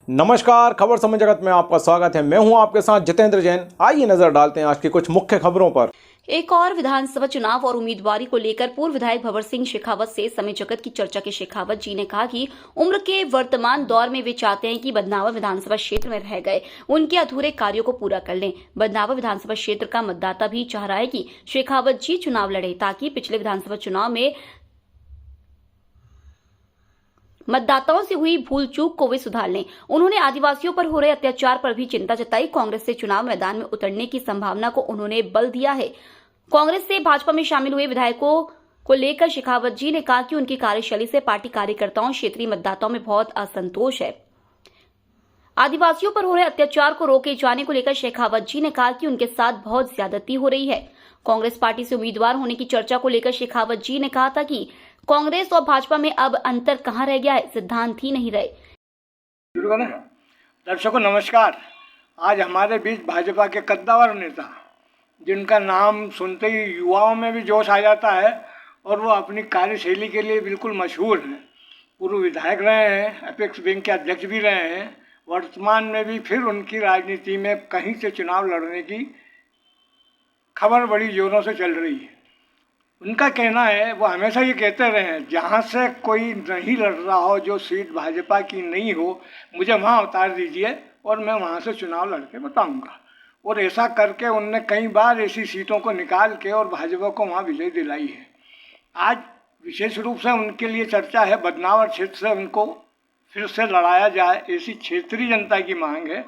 नमस्कार, खबर समय जगत में आपका स्वागत है। मैं हूं आपके साथ जितेंद्र जैन। आइए नजर डालते हैं आज की कुछ मुख्य खबरों पर। एक और विधानसभा चुनाव और उम्मीदवारी को लेकर पूर्व विधायक भंवर सिंह शेखावत से समय जगत की चर्चा के शेखावत जी ने कहा कि उम्र के वर्तमान दौर में वे चाहते हैं कि बदनावर विधानसभा क्षेत्र में रह गए उनके अधूरे कार्यों को पूरा कर लें। बदनावर विधानसभा क्षेत्र का मतदाता भी चाह रहा है कि शेखावत जी चुनाव लड़े ताकि पिछले विधानसभा चुनाव में मतदाताओं से हुई भूल चूक को वे सुधार लें। उन्होंने आदिवासियों पर हो रहे अत्याचार पर भी चिंता जताई। कांग्रेस से चुनाव मैदान में उतरने की संभावना को उन्होंने बल दिया है। कांग्रेस से भाजपा में शामिल हुए विधायकों को लेकर शेखावत जी ने कहा कि उनकी कार्यशैली से पार्टी कार्यकर्ताओं क्षेत्रीय मतदाताओं में बहुत असंतोष है। आदिवासियों पर हो रहे अत्याचार को रोके जाने को लेकर शेखावत जी ने कहा कि उनके साथ बहुत ज्यादती हो रही है। कांग्रेस पार्टी से उम्मीदवार होने की चर्चा को लेकर शेखावत जी ने कहा था कि कांग्रेस और भाजपा में अब अंतर कहां रह गया है, सिद्धांत ही नहीं रहे। दर्शकों नमस्कार। आज हमारे बीच भाजपा के कद्दावर नेता, जिनका नाम सुनते ही युवाओं में भी जोश आ जाता है और वो अपनी कार्यशैली के लिए बिल्कुल मशहूर हैं। पूर्व विधायक रहे हैं, अपेक्स बैंक के अध्यक्ष भी रहे हैं। वर्तमान में भी फिर उनकी राजनीति में कहीं से चुनाव लड़ने की खबर बड़ी जोरों से चल रही है। उनका कहना है, वो हमेशा ये कहते रहे हैं, जहाँ से कोई नहीं लड़ रहा हो, जो सीट भाजपा की नहीं हो, मुझे वहाँ उतार दीजिए और मैं वहाँ से चुनाव लड़के बताऊँगा। और ऐसा करके उनने कई बार ऐसी सीटों को निकाल के और भाजपा को वहाँ विजय दिलाई है। आज विशेष रूप से उनके लिए चर्चा है, बदनावर क्षेत्र से उनको फिर से लड़ाया जाए, ऐसी क्षेत्रीय जनता की मांग है।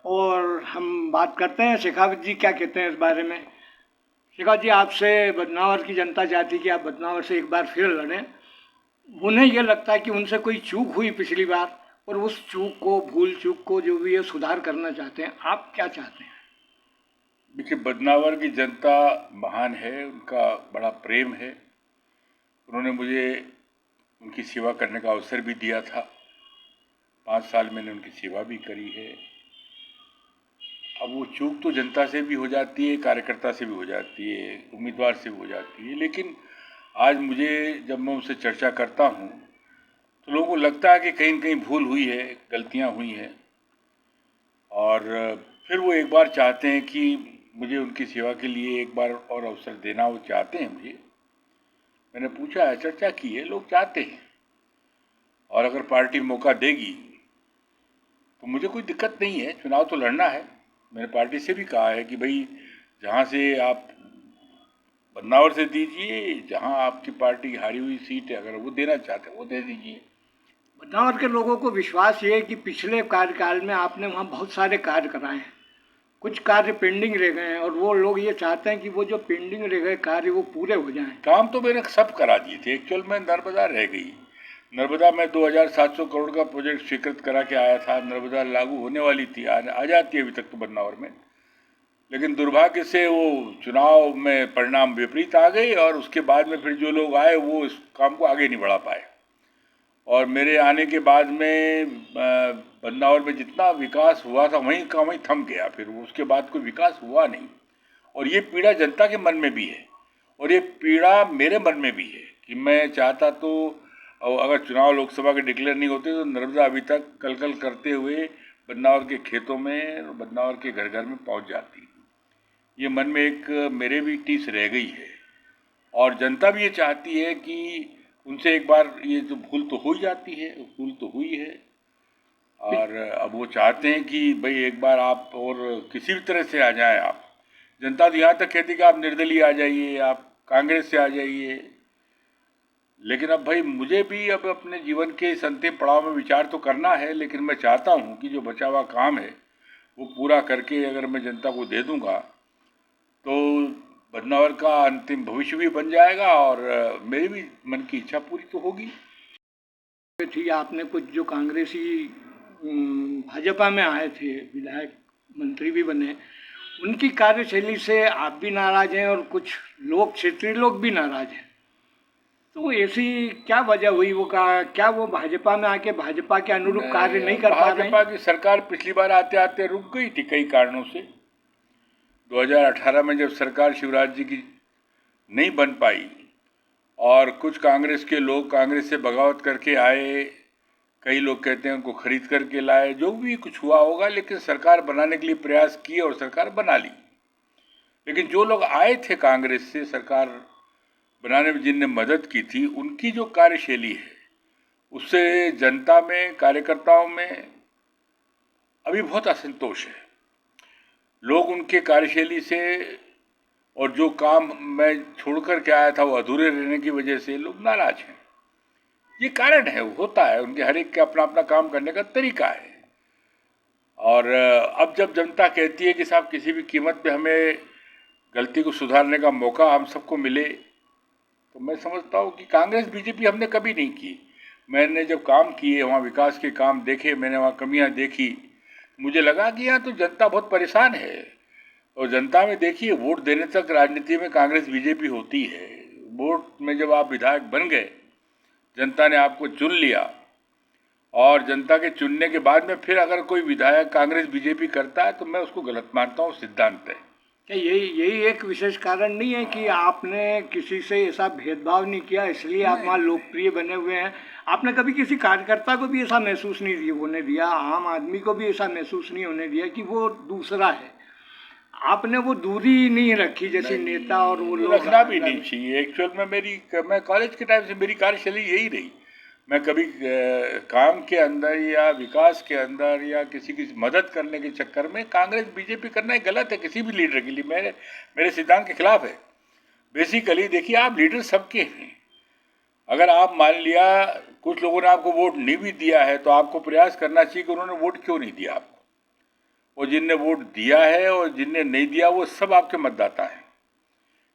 और हम बात करते हैं शेखावत जी क्या कहते हैं इस बारे में। शेखावत जी, आपसे बदनावर की जनता चाहती कि आप बदनावर से एक बार फिर लड़ें। उन्हें यह लगता है कि उनसे कोई चूक हुई पिछली बार और उस चूक को, भूल चूक को जो भी है सुधार करना चाहते हैं। आप क्या चाहते हैं? देखिए, बदनावर की जनता महान है, उनका बड़ा प्रेम है। उन्होंने मुझे उनकी सेवा करने का अवसर भी दिया था। 5 साल मैंने उनकी सेवा भी करी है। अब वो चूक तो जनता से भी हो जाती है, कार्यकर्ता से भी हो जाती है, उम्मीदवार से भी हो जाती है। लेकिन आज मुझे, जब मैं उनसे चर्चा करता हूँ तो लोगों को लगता है कि कहीं न कहीं भूल हुई है, गलतियाँ हुई हैं, और फिर वो एक बार चाहते हैं कि मुझे उनकी सेवा के लिए एक बार और अवसर देना, वो चाहते हैं मुझे। मैंने पूछा है, चर्चा की है, लोग चाहते हैं, और अगर पार्टी मौका देगी तो मुझे कोई दिक्कत नहीं है, चुनाव तो लड़ना है। मैंने पार्टी से भी कहा है कि भाई, जहाँ से आप बदनावर से दीजिए, जहाँ आपकी पार्टी हारी हुई सीट है, अगर वो देना चाहते हैं वो दे दीजिए। बदनावर के लोगों को विश्वास ये है कि पिछले कार्यकाल में आपने वहाँ बहुत सारे कार्य कराए हैं, कुछ कार्य पेंडिंग रह गए हैं और वो लोग ये चाहते हैं कि वो जो पेंडिंग रह गए कार्य वो पूरे हो जाएं। काम तो मैंने सब करा दिए थे। एक्चुअल में नर्मदा रह गई। नर्मदा में 2700 करोड़ का प्रोजेक्ट स्वीकृत करा के आया था। नर्मदा लागू होने वाली थी, आ जाती है अभी तक तो बदनावर में। लेकिन दुर्भाग्य से वो चुनाव में परिणाम विपरीत आ गए, और उसके बाद में फिर जो लोग आए वो इस काम को आगे नहीं बढ़ा पाए। और मेरे आने के बाद में बदनावर में जितना विकास हुआ था वहीं का वहीं थम गया। फिर उसके बाद कोई विकास हुआ नहीं। और ये पीड़ा जनता के मन में भी है, और ये पीड़ा मेरे मन में भी है कि मैं चाहता तो, अगर चुनाव लोकसभा के डिक्लेयर नहीं होते तो नर्मदा अभी तक कल करते हुए बदनावर के खेतों में, बदनावर के घर घर में पहुंच जाती। ये मन में एक मेरे भी टीस रह गई है। और जनता भी ये चाहती है कि उनसे एक बार, ये जो भूल तो हो ही जाती है, भूल तो हुई है, और अब वो चाहते हैं कि भाई एक बार आप और किसी भी तरह से आ जाएं। आप, जनता तो यहाँ तक कहती कि आप निर्दलीय आ जाइए, आप कांग्रेस से आ जाइए। लेकिन अब भाई, मुझे भी अब अपने जीवन के इस अंतिम पड़ाव में विचार तो करना है। लेकिन मैं चाहता हूँ कि जो बचा हुआ काम है वो पूरा करके अगर मैं जनता को दे दूँगा तो बदनावर का अंतिम भविष्य भी बन जाएगा, और मेरी भी मन की इच्छा पूरी तो होगी। थी आपने कुछ जो कांग्रेसी भाजपा में आए थे, विधायक मंत्री भी बने, उनकी कार्यशैली से आप भी नाराज हैं और कुछ लोग, क्षेत्रीय लोग भी नाराज हैं। तो ऐसी क्या वजह हुई? वो क्या वो भाजपा में आके भाजपा के अनुरूप कार्य नहीं कर पा रहे हैं? भाजपा की सरकार पिछली बार आते आते रुक गई थी कई कारणों से। 2018 में जब सरकार शिवराज जी की नहीं बन पाई और कुछ कांग्रेस के लोग कांग्रेस से बगावत करके आए, कई लोग कहते हैं उनको खरीद करके लाए, जो भी कुछ हुआ होगा, लेकिन सरकार बनाने के लिए प्रयास किए और सरकार बना ली। लेकिन जो लोग आए थे कांग्रेस से सरकार बनाने में, जिनने मदद की थी, उनकी जो कार्यशैली है उससे जनता में, कार्यकर्ताओं में अभी बहुत असंतोष है। लोग उनके कार्यशैली से और जो काम मैं छोड़ कर के आया था वो अधूरे रहने की वजह से लोग नाराज हैं। ये कारण है, होता है, उनके हर एक का अपना अपना काम करने का तरीका है। और अब जब जनता कहती है कि साहब किसी भी कीमत पे हमें गलती को सुधारने का मौका हम सबको मिले, तो मैं समझता हूँ कि कांग्रेस बीजेपी हमने कभी नहीं की। मैंने जब काम किए, वहाँ विकास के काम देखे, मैंने वहाँ कमियाँ देखी, मुझे लगा कि यहाँ तो जनता बहुत परेशान है। और जनता में देखिए, वोट देने तक राजनीति में कांग्रेस बीजेपी होती है। वोट में जब आप विधायक बन गए, जनता ने आपको चुन लिया, और जनता के चुनने के बाद में फिर अगर कोई विधायक कांग्रेस बीजेपी करता है तो मैं उसको गलत मानता हूँ, सिद्धांत है। क्या यही एक विशेष कारण नहीं है कि आपने किसी से ऐसा भेदभाव नहीं किया, इसलिए आप वहाँ लोकप्रिय बने हुए हैं? आपने कभी किसी कार्यकर्ता को भी ऐसा महसूस नहीं होने दिया, आम आदमी को भी ऐसा महसूस नहीं होने दिया कि वो दूसरा है? आपने वो दूरी नहीं रखी जैसे नेता और वो लोग। रखना भी नहीं चाहिए। एक्चुअल में मैं कॉलेज के टाइम से मेरी कार्यशैली यही रही। मैं कभी काम के अंदर या विकास के अंदर या किसी की मदद करने के चक्कर में कांग्रेस बीजेपी करना गलत है किसी भी लीडर के लिए, मेरे सिद्धांत के खिलाफ है। बेसिकली देखिए, आप लीडर सबके हैं। अगर आप मान लिया कुछ लोगों ने आपको वोट नहीं भी दिया है तो आपको प्रयास करना चाहिए कि उन्होंने वोट क्यों नहीं दिया आपको। और जिनने वोट दिया है और जिनने नहीं दिया वो सब आपके मतदाता हैं।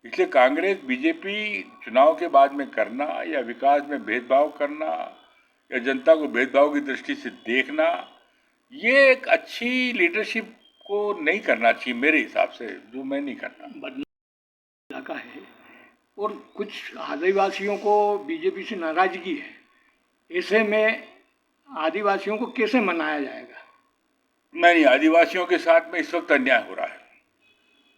इसलिए कांग्रेस बीजेपी चुनाव के बाद में करना या विकास में भेदभाव करना या जनता को भेदभाव की दृष्टि से देखना, ये एक अच्छी लीडरशिप को नहीं करना चाहिए मेरे हिसाब से, जो मैं नहीं करता। इलाका है और कुछ आदिवासियों को बीजेपी से नाराजगी है, ऐसे में आदिवासियों को कैसे मनाया जाएगा? नहीं, आदिवासियों के साथ में इस वक्त अन्याय हो रहा है।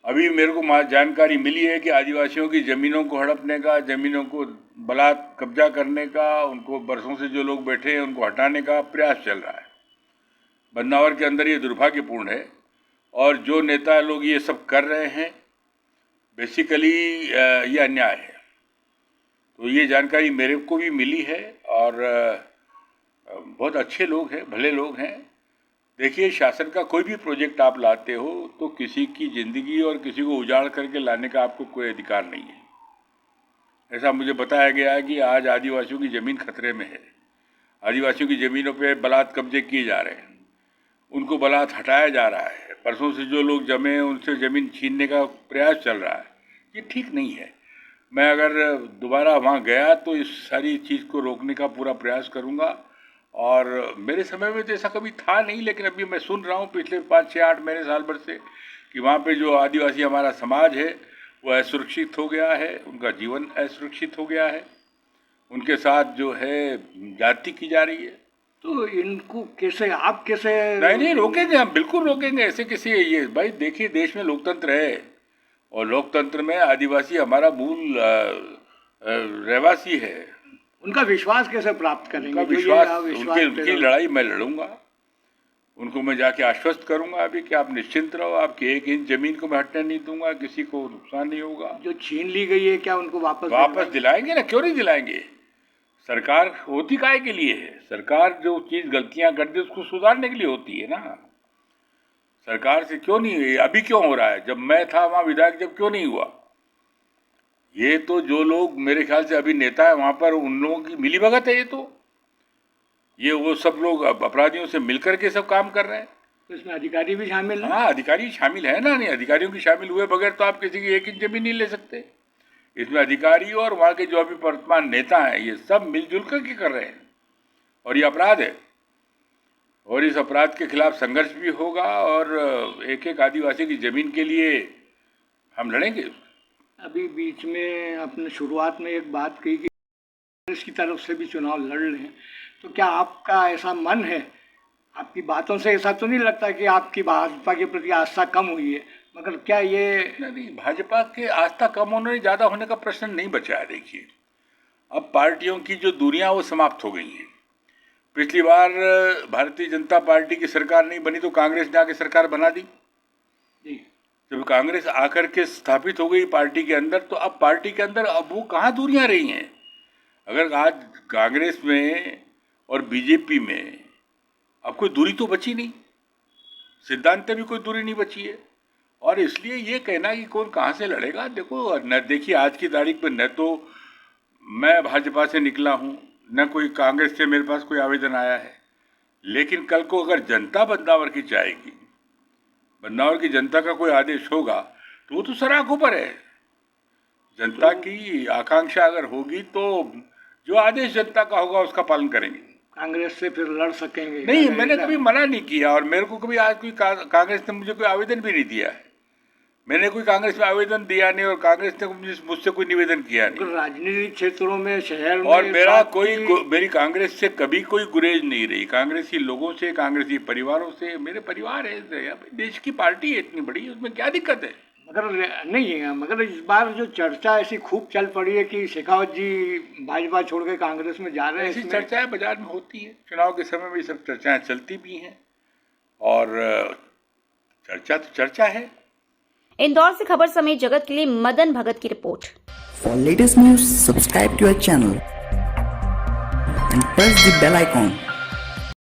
अभी मेरे को जानकारी मिली है कि आदिवासियों की ज़मीनों को हड़पने का, ज़मीनों को बलात् कब्जा करने का, उनको बरसों से जो लोग बैठे हैं उनको हटाने का प्रयास चल रहा है। बदनावर के अंदर ये दुर्भाग्यपूर्ण है। और जो नेता लोग ये सब कर रहे हैं, बेसिकली ये अन्याय है। तो ये जानकारी मेरे को भी मिली है और बहुत अच्छे लोग हैं, भले लोग हैं। देखिए, शासन का कोई भी प्रोजेक्ट आप लाते हो तो किसी की ज़िंदगी और किसी को उजाड़ करके लाने का आपको कोई अधिकार नहीं है। ऐसा मुझे बताया गया है कि आज आदिवासियों की ज़मीन खतरे में है। आदिवासियों की ज़मीनों पे बलात् कब्जे किए जा रहे हैं, उनको बलात् हटाया जा रहा है। परसों से जो लोग जमे हैं उनसे ज़मीन छीनने का प्रयास चल रहा है। ये ठीक नहीं है। मैं अगर दोबारा वहाँ गया तो इस सारी चीज़ को रोकने का पूरा प्रयास करूँगा। और मेरे समय में तो ऐसा कभी था नहीं, लेकिन अभी मैं सुन रहा हूँ पिछले 5, 6, 8 महीने, साल भर से कि वहाँ पे जो आदिवासी हमारा समाज है वो असुरक्षित हो गया है, उनका जीवन असुरक्षित हो गया है, उनके साथ जो है जाति की जा रही है। तो इनको कैसे, आप कैसे? नहीं, रोकेंगे, हम बिल्कुल रोकेंगे। ऐसे किसी ये भाई देखिए, देश में लोकतंत्र है और लोकतंत्र में आदिवासी हमारा मूल रहवासी है। उनका विश्वास कैसे प्राप्त करेंगे? उनका विश्वास उनकी लड़ाई मैं लड़ूंगा। उनको मैं जाके आश्वस्त करूंगा अभी कि आप निश्चिंत रहो, आपकी 1 इंच जमीन को मैं हटने नहीं दूंगा, किसी को नुकसान नहीं होगा। जो छीन ली गई है क्या उनको वापस दिलाएंगे ना, क्यों नहीं दिलाएंगे। सरकार होती काहे के लिए है? सरकार जो चीज़ गलतियां करती है उसको सुधारने के लिए होती है ना। सरकार से क्यों नहीं, अभी क्यों हो रहा है? जब मैं था वहाँ विधायक, जब क्यों नहीं हुआ? ये तो जो लोग मेरे ख्याल से अभी नेता है वहाँ पर, उन लोगों की मिलीभगत है। ये वो सब लोग अपराधियों से मिलकर के सब काम कर रहे हैं। तो इसमें अधिकारी भी शामिल हैं? हाँ, अधिकारी शामिल है ना। नहीं, अधिकारियों की शामिल हुए बगैर तो आप किसी की 1 इंच जमीन नहीं ले सकते। इसमें अधिकारी और वहाँ के जो अभी वर्तमान नेता हैं ये सब मिलजुल कर के कर रहे हैं और ये अपराध है। और इस अपराध के खिलाफ संघर्ष भी होगा और एक एक आदिवासी की ज़मीन के लिए हम लड़ेंगे। अभी बीच में अपने शुरुआत में एक बात कही कि कांग्रेस की तरफ से भी चुनाव लड़ रहे हैं, तो क्या आपका ऐसा मन है? आपकी बातों से ऐसा तो नहीं लगता कि आपकी भाजपा के प्रति आस्था कम हुई है? मगर क्या ये नहीं, भाजपा के आस्था कम होने ज़्यादा होने का प्रश्न नहीं बचा है। देखिए, अब पार्टियों की जो दूरियां वो समाप्त हो गई हैं। पिछली बार भारतीय जनता पार्टी की सरकार नहीं बनी तो कांग्रेस ने आके सरकार बना दी। जब कांग्रेस आकर के स्थापित हो गई पार्टी के अंदर, तो अब पार्टी के अंदर अब वो कहाँ दूरियां रही हैं। अगर आज कांग्रेस में और बीजेपी में अब कोई दूरी तो बची नहीं, सिद्धांत में भी कोई दूरी नहीं बची है। और इसलिए ये कहना कि कौन कहाँ से लड़ेगा, देखो न, देखिए आज की तारीख में न तो मैं भाजपा से निकला हूँ, न कोई कांग्रेस से मेरे पास कोई आवेदन आया है। लेकिन कल को अगर जनता बदलावर की चाहेगी, बदलावर की जनता का कोई आदेश होगा, तो वो तो सर आंखों पर है। जनता की आकांक्षा अगर होगी तो जो आदेश जनता का होगा उसका पालन करेंगे। कांग्रेस से फिर लड़ सकेंगे? नहीं, मैंने कभी मना नहीं किया और मेरे को कभी आज कोई कांग्रेस ने मुझे कोई आवेदन भी नहीं दिया है। मैंने कोई कांग्रेस में आवेदन दिया नहीं और कांग्रेस ने मुझसे कोई निवेदन किया नहीं। राजनीतिक क्षेत्रों में, शहर में, और मेरी कांग्रेस से कभी कोई गुरेज नहीं रही। कांग्रेसी लोगों से, कांग्रेसी परिवारों से, मेरे परिवार है, देश की पार्टी है इतनी बड़ी, उसमें क्या दिक्कत है। मगर इस बार जो चर्चा ऐसी खूब चल पड़ी है कि शेखावत जी भाजपा छोड़ के कांग्रेस में जा रहे हैं, ऐसी चर्चाएं बाजार में होती है। चुनाव के समय में सब चर्चाएं चलती भी हैं और चर्चा तो चर्चा है। इंदौर से खबर समेत जगत के लिए मदन भगत की report. For latest news, subscribe to our channel and press the bell icon.